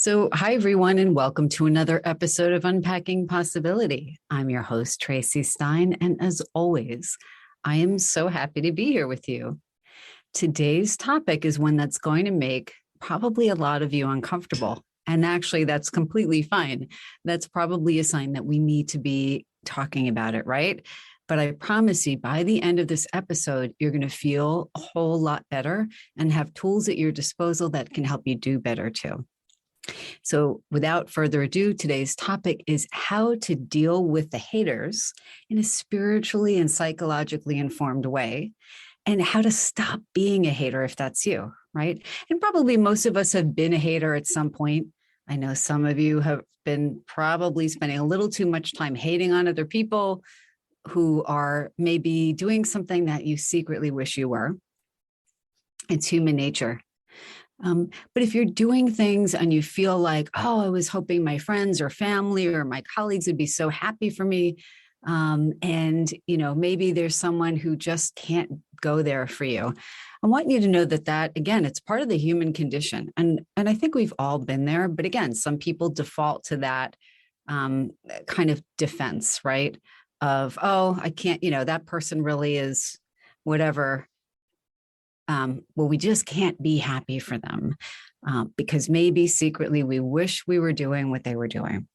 Hi everyone, and welcome to another episode of Unpacking Possibility. I'm your host, Traci Stein, and as always, I am so happy to be here with you. Today's topic is one that's going to make probably a lot of you uncomfortable. And actually, that's completely fine. That's probably a sign that we need to be talking about it, right? But I promise you, by the end of this episode, you're going to feel a whole lot better and have tools at your disposal that can help you do better too. So without further ado, today's topic is how to deal with the haters in a spiritually and psychologically informed way, and how to stop being a hater if that's you, right? And probably most of us have been a hater at some point. I know some of you have been probably spending a little too much time hating on other people who are maybe doing something that you secretly wish you were. It's human nature. But if you're doing things and you feel like, oh, I was hoping my friends or family or my colleagues would be so happy for me. And, maybe there's someone who just can't go there for you. I want you to know that, again, it's part of the human condition. And I think we've all been there. But again, some people default to that kind of defense, right? Of, oh, I can't, that person really is whatever. Well, we just can't be happy for them because maybe secretly we wish we were doing what they were doing.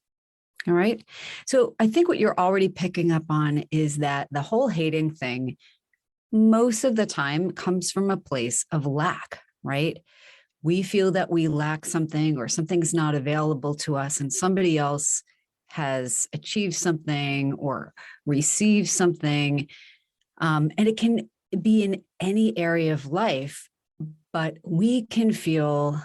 All right. So I think what you're already picking up on is that the whole hating thing, most of the time comes from a place of lack, right? We feel that we lack something or something's not available to us and somebody else has achieved something or received something. And it can be in any area of life, but we can feel,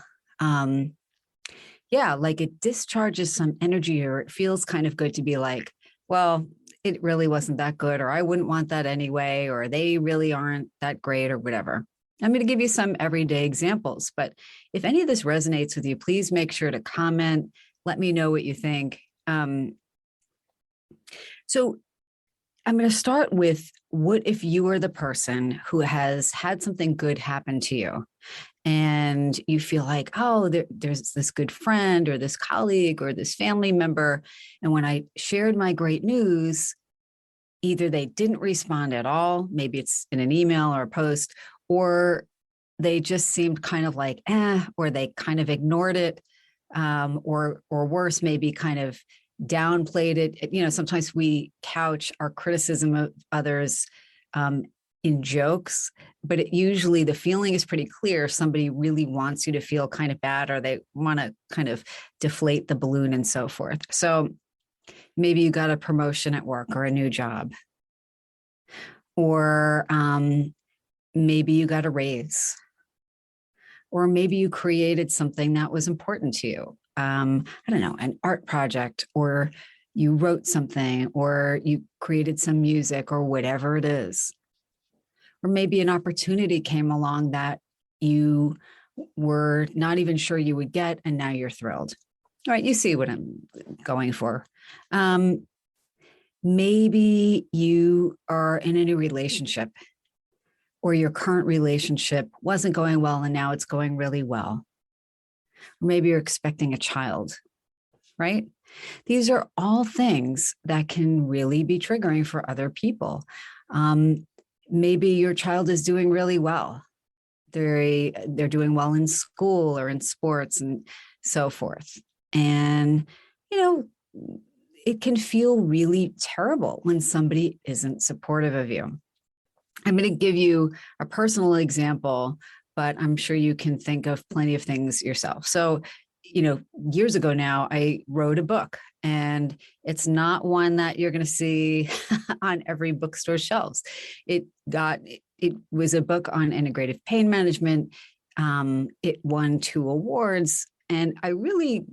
like it discharges some energy, or it feels kind of good to be like, well, it really wasn't that good, or I wouldn't want that anyway, or they really aren't that great, or whatever. I'm going to give you some everyday examples, but if any of this resonates with you, please make sure to comment. Let me know what you think. So I'm going to start with, what if you are the person who has had something good happen to you and you feel like, oh, there's this good friend or this colleague or this family member. And when I shared my great news, either they didn't respond at all, maybe it's in an email or a post, or they just seemed kind of like, or they kind of ignored it, or worse, maybe kind of downplayed it. Sometimes we couch our criticism of others in jokes, but usually the feeling is pretty clear. Somebody really wants you to feel kind of bad, or they want to kind of deflate the balloon and so forth. So maybe you got a promotion at work or a new job, or maybe you got a raise, or maybe you created something that was important to you. I don't know, an art project, or you wrote something, or you created some music, or whatever it is. Or maybe an opportunity came along that you were not even sure you would get, and now you're thrilled. All right, you see what I'm going for. Maybe you are in a new relationship, or your current relationship wasn't going well and now it's going really well. Or maybe you're expecting a child, right? These are all things that can really be triggering for other people. Maybe your child is doing really well. They're doing well in school or in sports and so forth. And, it can feel really terrible when somebody isn't supportive of you. I'm going to give you a personal example, but I'm sure you can think of plenty of things yourself. So, years ago now, I wrote a book, and it's not one that you're going to see on every bookstore shelves. It was a book on integrative pain management. It won 2 awards, and I really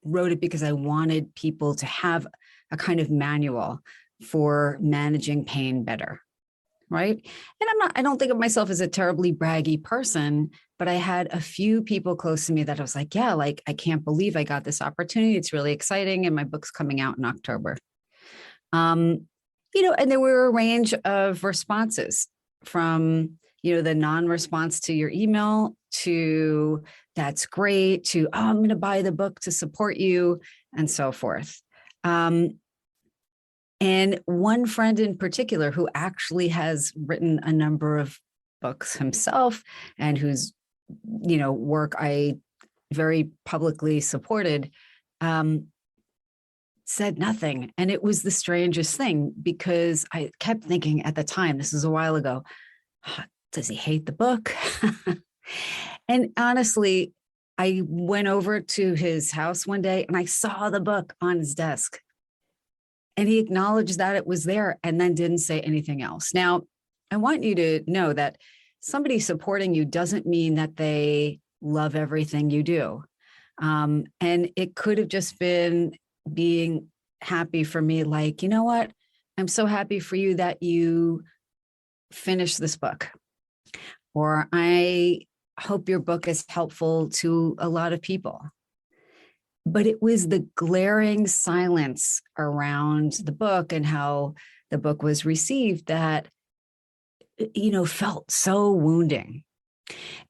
wrote it because I wanted people to have a kind of manual for managing pain better. Right. And I don't think of myself as a terribly braggy person, but I had a few people close to me that I was like, yeah, like, I can't believe I got this opportunity. It's really exciting. And my book's coming out in October. And there were a range of responses from, the non-response to your email, to that's great, to, oh, I'm going to buy the book to support you, and so forth. And one friend in particular who actually has written a number of books himself and whose, work I very publicly supported, said nothing. And it was the strangest thing, because I kept thinking at the time, this is a while ago, does he hate the book? And honestly, I went over to his house one day and I saw the book on his desk. And he acknowledged that it was there and then didn't say anything else. Now, I want you to know that somebody supporting you doesn't mean that they love everything you do. And it could have just been being happy for me, like, you know what? I'm so happy for you that you finished this book. Or I hope your book is helpful to a lot of people. But it was the glaring silence around the book and how the book was received that, felt so wounding.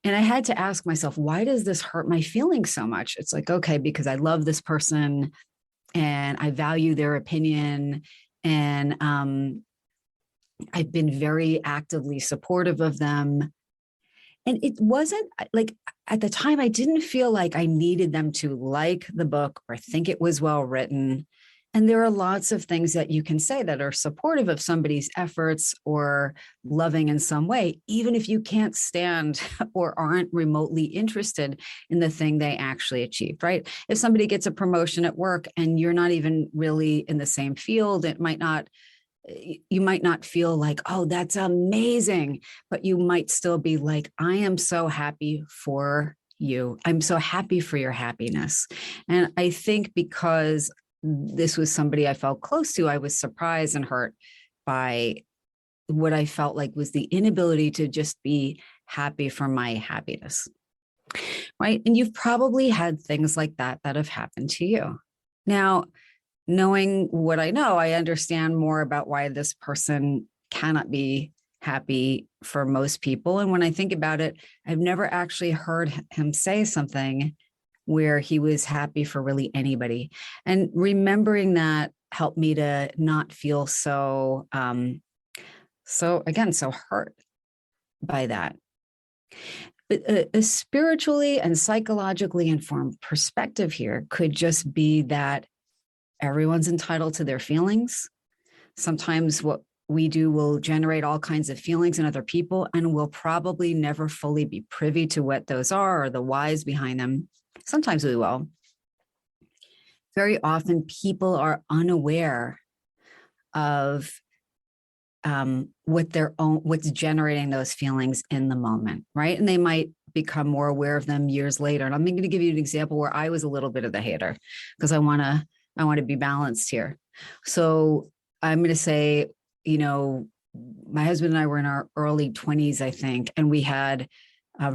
And I had to ask myself, why does this hurt my feelings so much? It's like, okay, because I love this person and I value their opinion. And I've been very actively supportive of them. And it wasn't like, at the time, I didn't feel like I needed them to like the book or think it was well written. And there are lots of things that you can say that are supportive of somebody's efforts or loving in some way, even if you can't stand or aren't remotely interested in the thing they actually achieved, right? If somebody gets a promotion at work and you're not even really in the same field, you might not feel like, oh, that's amazing, but you might still be like, I am so happy for you. I'm so happy for your happiness. And I think because this was somebody I felt close to, I was surprised and hurt by what I felt like was the inability to just be happy for my happiness. Right. And you've probably had things like that have happened to you. Now, knowing what I know, I understand more about why this person cannot be happy for most people. And when I think about it, I've never actually heard him say something where he was happy for really anybody. And remembering that helped me to not feel so hurt by that. But a spiritually and psychologically informed perspective here could just be that everyone's entitled to their feelings. Sometimes what we do will generate all kinds of feelings in other people, and we'll probably never fully be privy to what those are or the whys behind them. Sometimes we will. Very often people are unaware of what's generating those feelings in the moment, right? And they might become more aware of them years later. And I'm going to give you an example where I was a little bit of the hater, because I want to be balanced here. So I'm going to say, my husband and I were in our early 20s, I think, and we had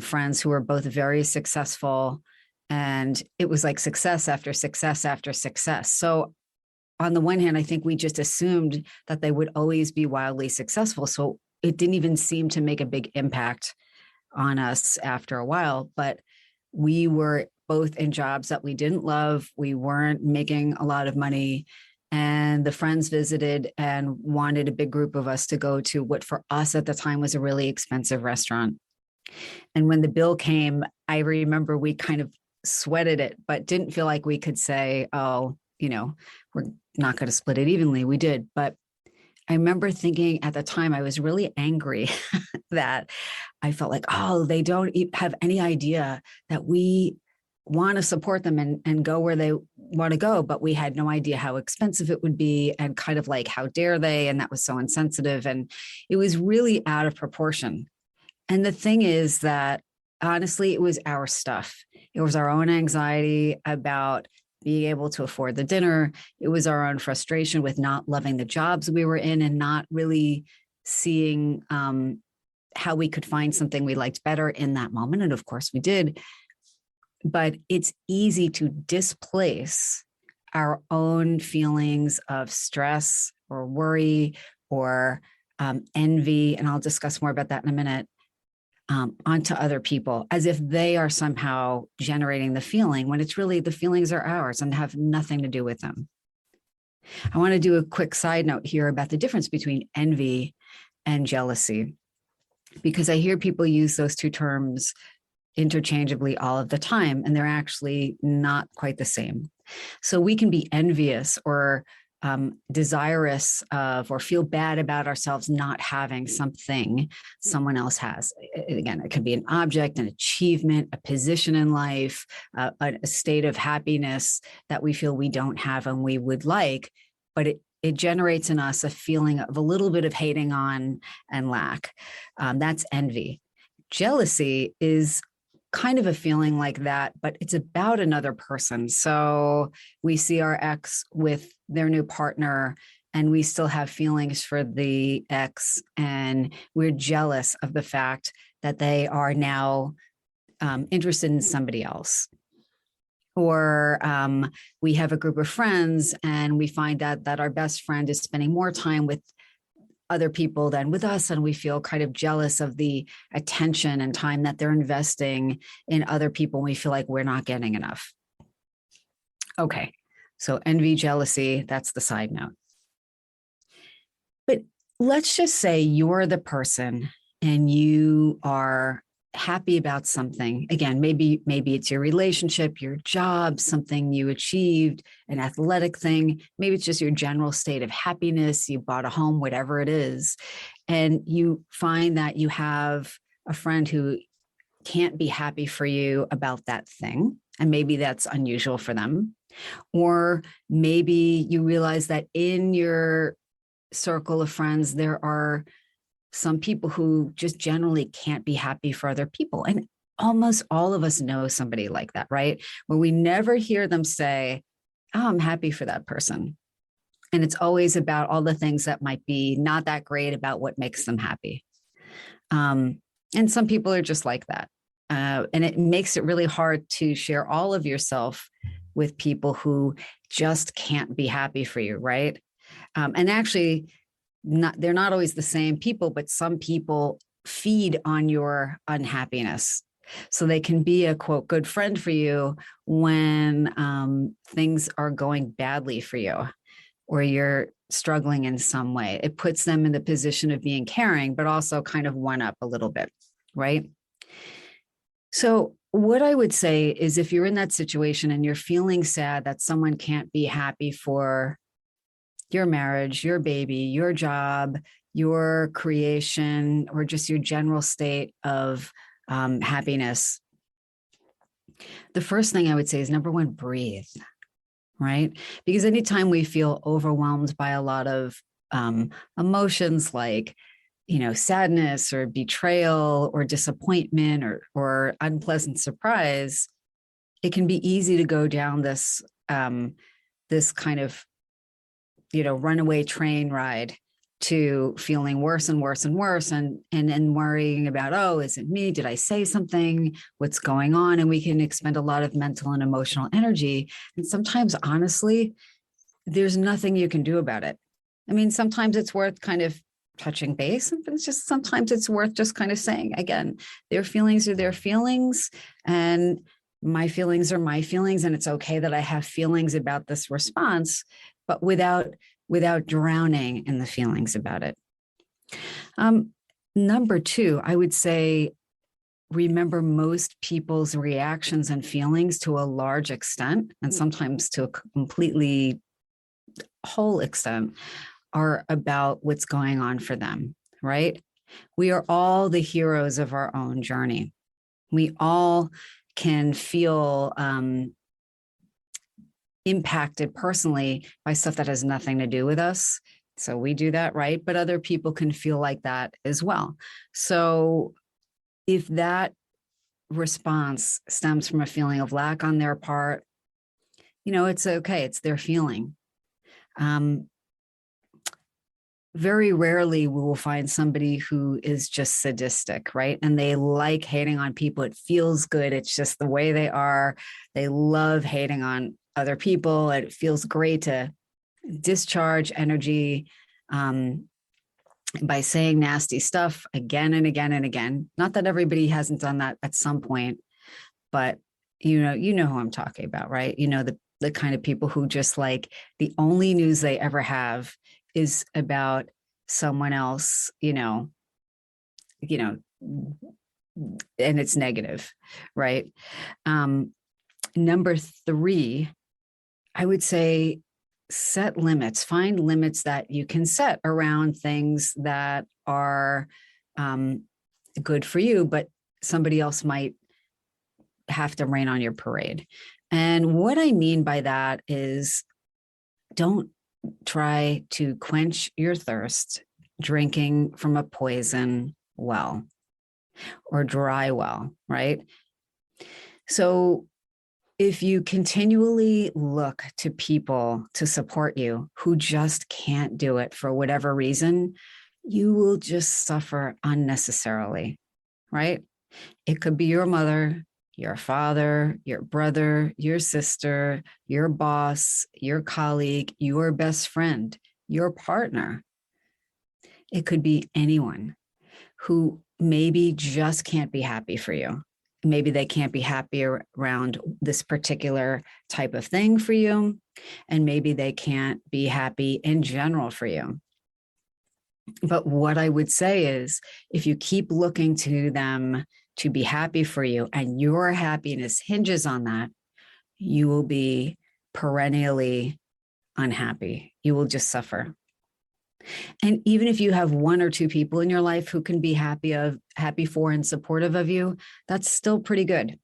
friends who were both very successful, and it was like success after success after success. So on the one hand, I think we just assumed that they would always be wildly successful. So it didn't even seem to make a big impact on us after a while, but we were both in jobs that we didn't love. We weren't making a lot of money. And the friends visited and wanted a big group of us to go to what for us at the time was a really expensive restaurant. And when the bill came, I remember we kind of sweated it, but didn't feel like we could say, oh, we're not going to split it evenly. We did. But I remember thinking at the time, I was really angry that I felt like, oh, they don't have any idea that we want to support them and go where they want to go. But we had no idea how expensive it would be, and kind of like, how dare they? And that was so insensitive. And it was really out of proportion. And the thing is that, honestly, it was our stuff. It was our own anxiety about being able to afford the dinner. It was our own frustration with not loving the jobs we were in and not really seeing how we could find something we liked better in that moment. And of course we did. But it's easy to displace our own feelings of stress or worry or envy. And I'll discuss more about that in a minute, onto other people as if they are somehow generating the feeling, when it's really the feelings are ours and have nothing to do with them. I want to do a quick side note here about the difference between envy and jealousy, because I hear people use those two terms interchangeably all of the time, and they're actually not quite the same. So we can be envious or desirous of, or feel bad about ourselves not having something someone else has. Again, it could be an object, an achievement, a position in life, a state of happiness that we feel we don't have and we would like, but it generates in us a feeling of a little bit of hating on and lack. That's envy. Jealousy is kind of a feeling like that, but it's about another person. So we see our ex with their new partner and we still have feelings for the ex, and we're jealous of the fact that they are now interested in somebody else. Or we have a group of friends and we find out that our best friend is spending more time with other people than with us, and we feel kind of jealous of the attention and time that they're investing in other people. We feel like we're not getting enough. Okay, so envy, jealousy, that's the side note. But let's just say you're the person and you are happy about something. Again, maybe it's your relationship, your job, something you achieved, an athletic thing. Maybe it's just your general state of happiness. You bought a home, whatever it is. And you find that you have a friend who can't be happy for you about that thing. And maybe that's unusual for them. Or maybe you realize that in your circle of friends, there are some people who just generally can't be happy for other people. And almost all of us know somebody like that, right? Where we never hear them say, oh, I'm happy for that person. And it's always about all the things that might be not that great about what makes them happy. And some people are just like that. And it makes it really hard to share all of yourself with people who just can't be happy for you, right? And actually, they're not always the same people, but some people feed on your unhappiness. So they can be a quote good friend for you when things are going badly for you or you're struggling in some way. It puts them in the position of being caring, but also kind of one up a little bit, right? So what I would say is if you're in that situation and you're feeling sad that someone can't be happy for your marriage, your baby, your job, your creation, or just your general state of happiness, the first thing I would say is number one, breathe, right? Because anytime we feel overwhelmed by a lot of emotions like, sadness or betrayal or disappointment or unpleasant surprise, it can be easy to go down this kind of runaway train ride to feeling worse and worse and worse and worrying about, oh, is it me? Did I say something? What's going on? And we can expend a lot of mental and emotional energy. And sometimes, honestly, there's nothing you can do about it. I mean, sometimes it's worth kind of touching base, and sometimes it's worth just kind of saying, again, their feelings are their feelings and my feelings are my feelings. And it's okay that I have feelings about this response, but without drowning in the feelings about it. Number two, I would say, remember most people's reactions and feelings to a large extent, and sometimes to a completely whole extent, are about what's going on for them, right? We are all the heroes of our own journey. We all can feel impacted personally by stuff that has nothing to do with us. So we do that, right? But other people can feel like that as well. So if that response stems from a feeling of lack on their part, it's okay. It's their feeling. Very rarely we will find somebody who is just sadistic, right? And they like hating on people. It feels good. It's just the way they are. They love hating on other people. It feels great to discharge energy by saying nasty stuff again and again and again. Not that everybody hasn't done that at some point, but you know who I'm talking about, right? You know, the kind of people who just like the only news they ever have is about someone else, you know, and it's negative, right? Number three, I would say set limits, find limits that you can set around things that are good for you, but somebody else might have to rain on your parade. And what I mean by that is don't try to quench your thirst drinking from a poison well or dry well, right? So if you continually look to people to support you who just can't do it for whatever reason, you will just suffer unnecessarily, right? It could be your mother, your father, your brother, your sister, your boss, your colleague, your best friend, your partner. It could be anyone who maybe just can't be happy for you. Maybe they can't be happy around this particular type of thing for you. And maybe they can't be happy in general for you. But what I would say is if you keep looking to them to be happy for you and your happiness hinges on that, you will be perennially unhappy. You will just suffer. And even if you have one or two people in your life who can be happy for and supportive of you, that's still pretty good.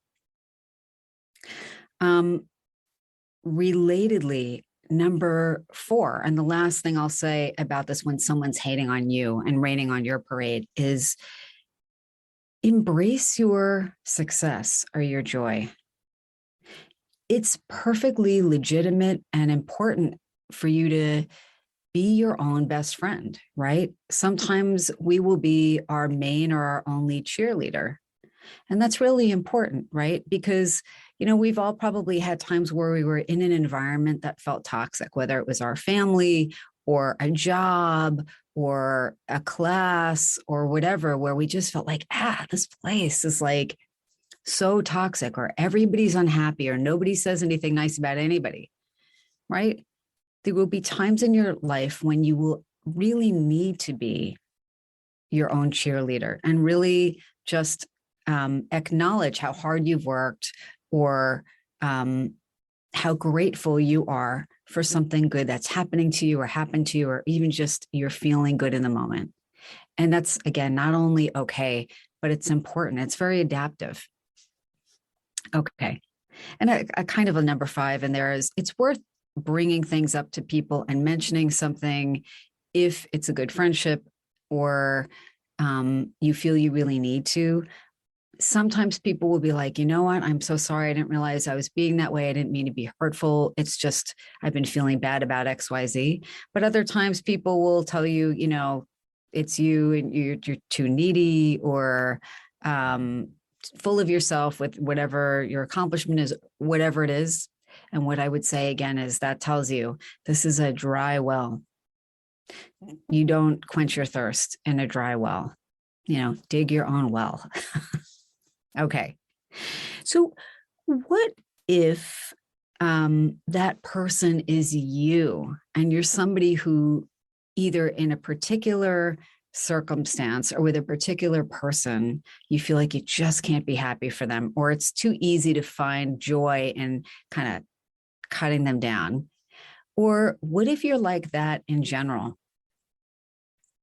Relatedly, number four, and the last thing I'll say about this when someone's hating on you and raining on your parade is embrace your success or your joy. It's perfectly legitimate and important for you to be your own best friend, right? Sometimes we will be our main or our only cheerleader. And that's really important, right? Because, we've all probably had times where we were in an environment that felt toxic, whether it was our family or a job or a class or whatever, where we just felt like, this place is like so toxic, or everybody's unhappy, or nobody says anything nice about anybody, right? There will be times in your life when you will really need to be your own cheerleader and really just acknowledge how hard you've worked or how grateful you are for something good that's happening to you or happened to you, or even just you're feeling good in the moment. And that's, again, not only okay, but it's important. It's very adaptive. Okay. And a kind of a number five in there is it's worth bringing things up to people and mentioning something if it's a good friendship or you feel you really need to. Sometimes people will be like, you know what? I'm so sorry. I didn't realize I was being that way. I didn't mean to be hurtful. It's just, I've been feeling bad about XYZ. But other times people will tell you, it's you and you're too needy or full of yourself with whatever your accomplishment is, whatever it is. And what I would say again is that tells you this is a dry well. You don't quench your thirst in a dry well. Dig your own well. Okay. So what if that person is you and you're somebody who either in a particular circumstance or with a particular person, you feel like you just can't be happy for them, or it's too easy to find joy in kind of cutting them down? Or what if you're like that in general?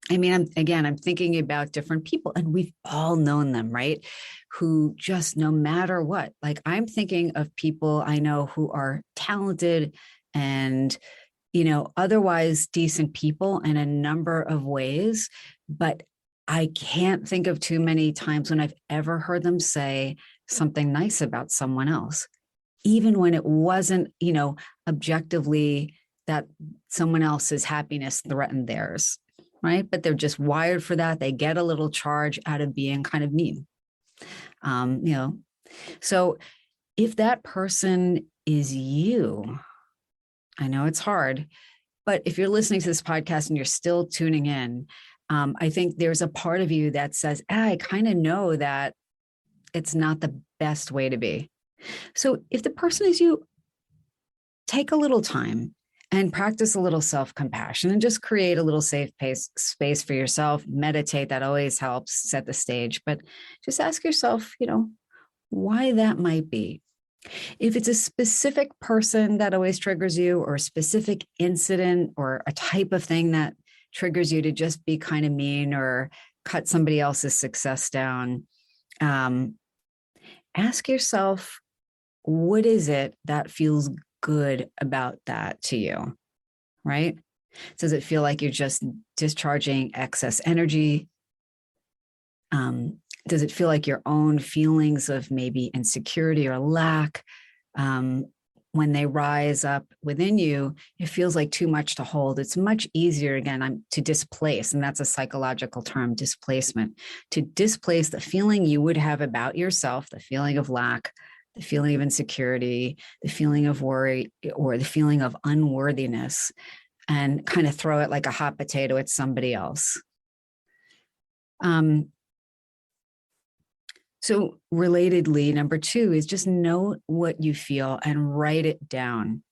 I mean, I'm thinking about different people, and we've all known them, right? Who just, no matter what, like I'm thinking of people I know who are talented and, otherwise decent people in a number of ways, but I can't think of too many times when I've ever heard them say something nice about someone else, even when it wasn't, objectively that someone else's happiness threatened theirs. Right. But they're just wired for that. They get a little charge out of being kind of mean. So if that person is you, I know it's hard, but if you're listening to this podcast and you're still tuning in, I think there's a part of you that says, I kind of know that it's not the best way to be. So if the person is you, take a little time and practice a little self-compassion and just create a little safe space for yourself. Meditate, that always helps set the stage. But just ask yourself, why that might be. If it's a specific person that always triggers you, or a specific incident or a type of thing that triggers you to just be kind of mean or cut somebody else's success down, ask yourself, what is it that feels good about that to you, right? Does it feel like you're just discharging excess energy? Does it feel like your own feelings of maybe insecurity or lack, when they rise up within you, it feels like too much to hold? It's much easier, again, to displace, and that's a psychological term, displacement, to displace the feeling you would have about yourself, the feeling of lack, the feeling of insecurity, the feeling of worry, or the feeling of unworthiness, and kind of throw it like a hot potato at somebody else. So relatedly, number 2 is just know what you feel and write it down.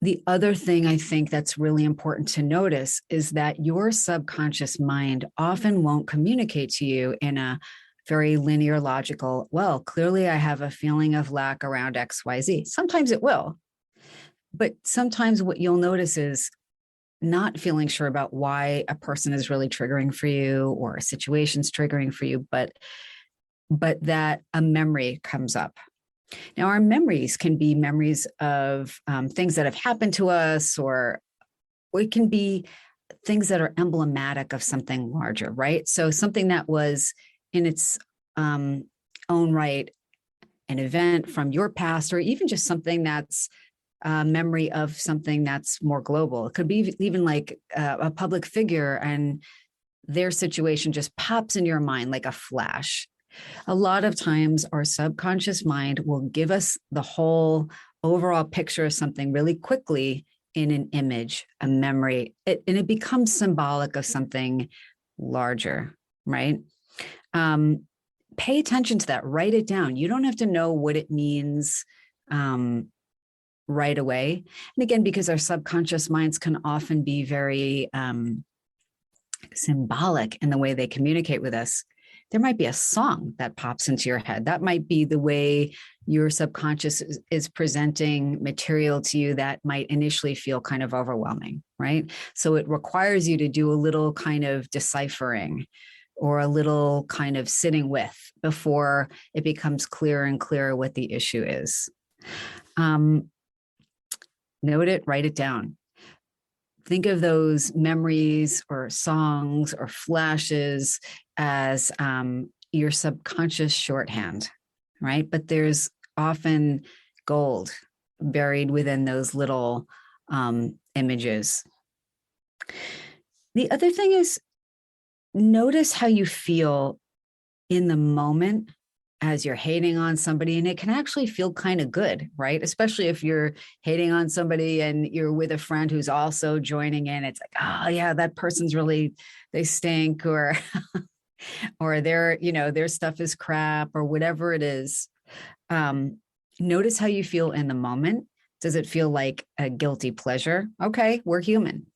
The other thing I think that's really important to notice is that your subconscious mind often won't communicate to you in a very linear, logical, well, clearly I have a feeling of lack around XYZ. Sometimes it will, but sometimes what you'll notice is not feeling sure about why a person is really triggering for you or a situation's triggering for you, but that a memory comes up. Now, our memories can be memories of things that have happened to us, or it can be things that are emblematic of something larger, right? So something that was in its own right an event from your past, or even just something that's a memory of something that's more global. It could be even like a public figure, and their situation just pops in your mind like a flash. A lot of times our subconscious mind will give us the whole overall picture of something really quickly in an image, a memory, and it becomes symbolic of something larger, right? Pay attention to that, write it down. You don't have to know what it means right away. And again, because our subconscious minds can often be very symbolic in the way they communicate with us, there might be a song that pops into your head. That might be the way your subconscious is presenting material to you that might initially feel kind of overwhelming, right? So it requires you to do a little kind of deciphering or a little kind of sitting with before it becomes clearer and clearer what the issue is. Note it, write it down. Think of those memories or songs or flashes as your subconscious shorthand, right? But there's often gold buried within those little images. The other thing is, notice how you feel in the moment as you're hating on somebody, and it can actually feel kind of good, right? Especially if you're hating on somebody and you're with a friend who's also joining in. It's like, oh yeah, that person's really, they stink, or or their stuff is crap, or whatever it is. Notice how you feel in the moment. Does it feel like a guilty pleasure? Okay, we're human.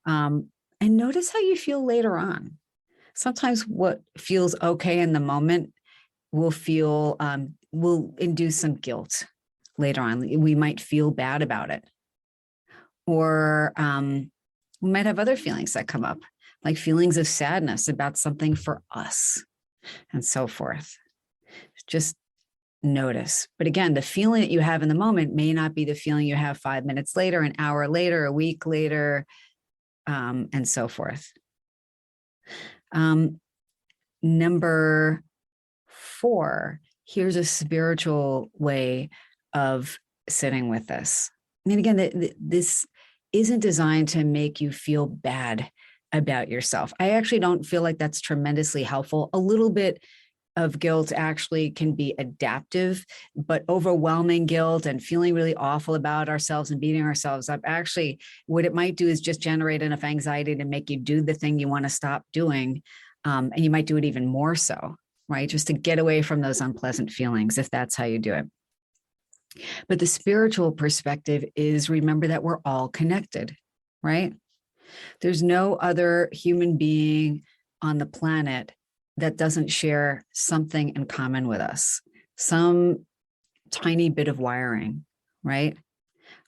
And notice how you feel later on. Sometimes what feels okay in the moment will induce some guilt later on. We might feel bad about it, or we might have other feelings that come up, like feelings of sadness about something for us, and so forth. Just notice. But again, the feeling that you have in the moment may not be the feeling you have 5 minutes later, an hour later, a week later, and so forth. Number 4, here's a spiritual way of sitting with this. I mean, again, this isn't designed to make you feel bad about yourself. I actually don't feel like that's tremendously helpful. A little bit of guilt actually can be adaptive, but overwhelming guilt and feeling really awful about ourselves and beating ourselves up, actually, what it might do is just generate enough anxiety to make you do the thing you want to stop doing. And you might do it even more so, right? Just to get away from those unpleasant feelings, if that's how you do it. But the spiritual perspective is, remember that we're all connected, right? There's no other human being on the planet that doesn't share something in common with us, some tiny bit of wiring, right?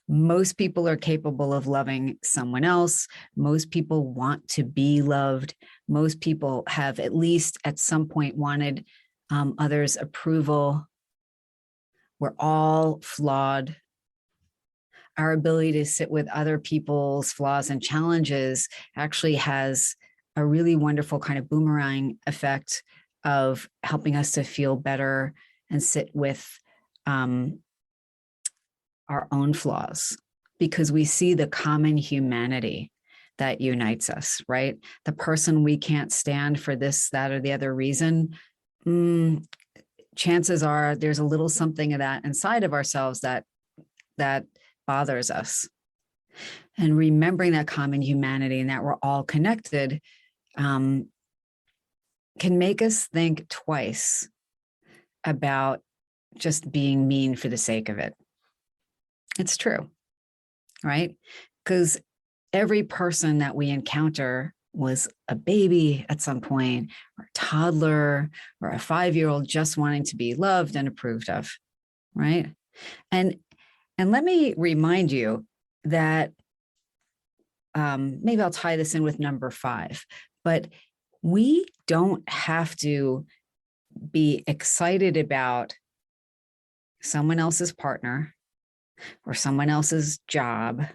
Most people are capable of loving someone else. Most people want to be loved. Most people have at least at some point wanted others' approval. We're all flawed. Our ability to sit with other people's flaws and challenges actually has a really wonderful kind of boomerang effect of helping us to feel better and sit with our own flaws, because we see the common humanity that unites us, right? The person we can't stand for this, that, or the other reason, chances are there's a little something of that inside of ourselves that bothers us. And remembering that common humanity and that we're all connected can make us think twice about just being mean for the sake of it. It's true, right? Because every person that we encounter was a baby at some point, or a toddler, or a 5-year-old just wanting to be loved and approved of, right? And let me remind you that maybe I'll tie this in with number 5, but we don't have to be excited about someone else's partner or someone else's job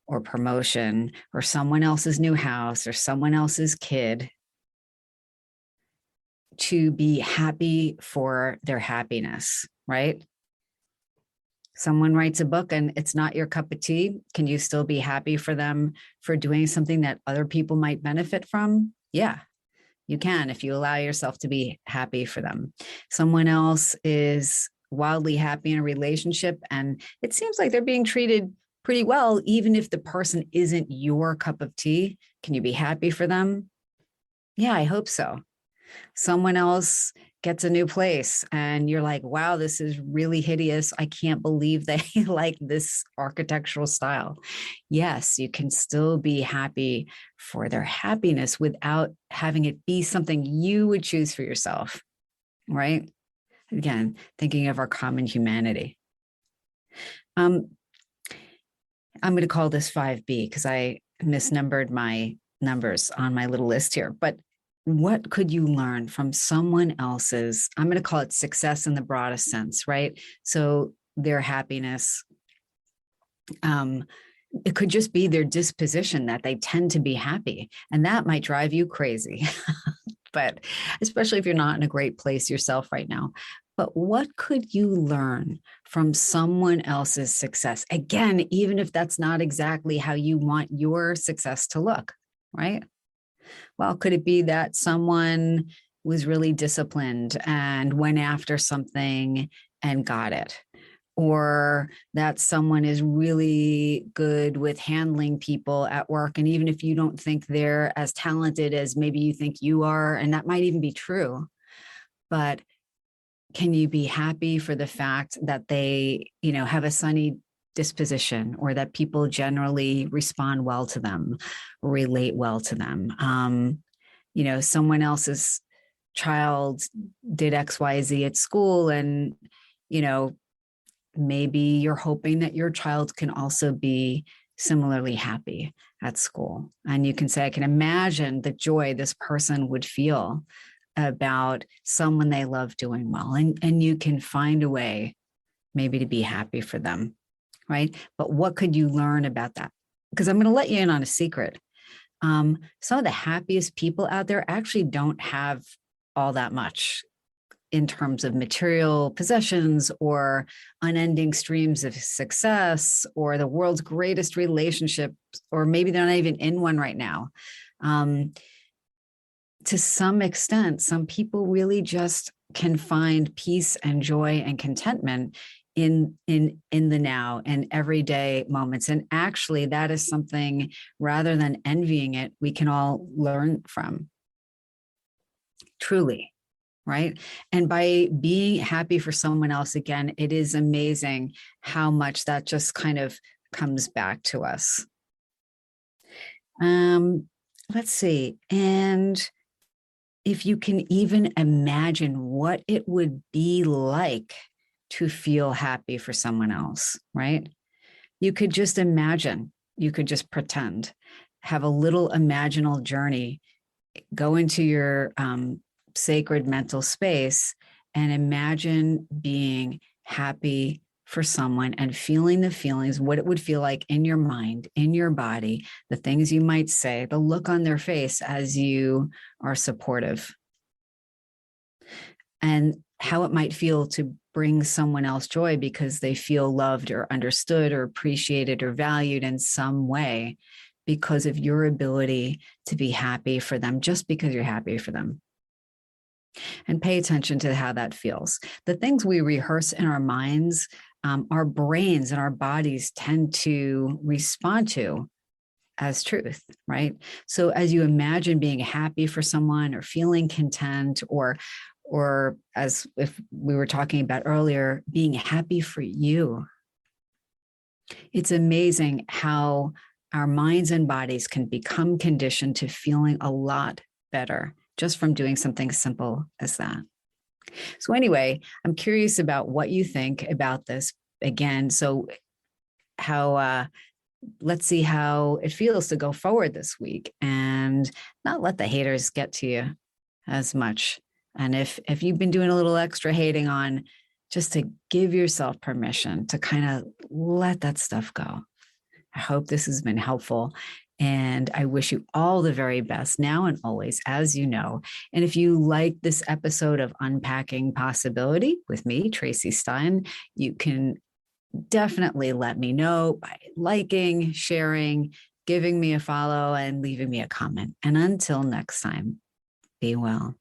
or promotion or someone else's new house or someone else's kid to be happy for their happiness, right? Someone writes a book and it's not your cup of tea. Can you still be happy for them for doing something that other people might benefit from? Yeah, you can, if you allow yourself to be happy for them. Someone else is wildly happy in a relationship and it seems like they're being treated pretty well, even if the person isn't your cup of tea. Can you be happy for them? Yeah, I hope so. Someone else gets a new place and you're like, wow, this is really hideous. I can't believe they like this architectural style. Yes, you can still be happy for their happiness without having it be something you would choose for yourself, right? Again, thinking of our common humanity. I'm going to call this 5B because I misnumbered my numbers on my little list here, but what could you learn from someone else's, I'm going to call it success in the broadest sense, right? So their happiness, it could just be their disposition that they tend to be happy. And that might drive you crazy, but especially if you're not in a great place yourself right now. But what could you learn from someone else's success? Again, even if that's not exactly how you want your success to look, right? Well, could it be that someone was really disciplined and went after something and got it? Or that someone is really good with handling people at work. And even if you don't think they're as talented as maybe you think you are, and that might even be true, but can you be happy for the fact that they, have a sunny disposition, or that people generally respond well to them, relate well to them? Someone else's child did XYZ at school, and, maybe you're hoping that your child can also be similarly happy at school. And you can say, I can imagine the joy this person would feel about someone they love doing well. And you can find a way maybe to be happy for them, right? But what could you learn about that? Because I'm going to let you in on a secret. Some of the happiest people out there actually don't have all that much in terms of material possessions or unending streams of success or the world's greatest relationships, or maybe they're not even in one right now. To some extent, some people really just can find peace and joy and contentment in the now and everyday moments. And actually, that is something, rather than envying it, we can all learn from, truly. Right. And by being happy for someone else, again, it is amazing how much that just kind of comes back to us. Let's see. And if you can even imagine what it would be like to feel happy for someone else, right? You could just imagine, you could just pretend, have a little imaginal journey, go into your sacred mental space and imagine being happy for someone and feeling the feelings, what it would feel like in your mind, in your body, the things you might say, the look on their face as you are supportive, and how it might feel to bring someone else joy because they feel loved or understood or appreciated or valued in some way because of your ability to be happy for them, just because you're happy for them. And pay attention to how that feels. The things we rehearse in our minds, our brains and our bodies tend to respond to as truth, right? So as you imagine being happy for someone or feeling content, or as if we were talking about earlier, being happy for you, it's amazing how our minds and bodies can become conditioned to feeling a lot better just from doing something simple as that. So anyway, I'm curious about what you think about this again. So let's see how it feels to go forward this week and not let the haters get to you as much. And if you've been doing a little extra hating on, just to give yourself permission to kind of let that stuff go. I hope this has been helpful. And I wish you all the very best now and always, as you know. And if you like this episode of Unpacking Possibility with me, Traci Stein, you can definitely let me know by liking, sharing, giving me a follow, and leaving me a comment. And until next time, be well.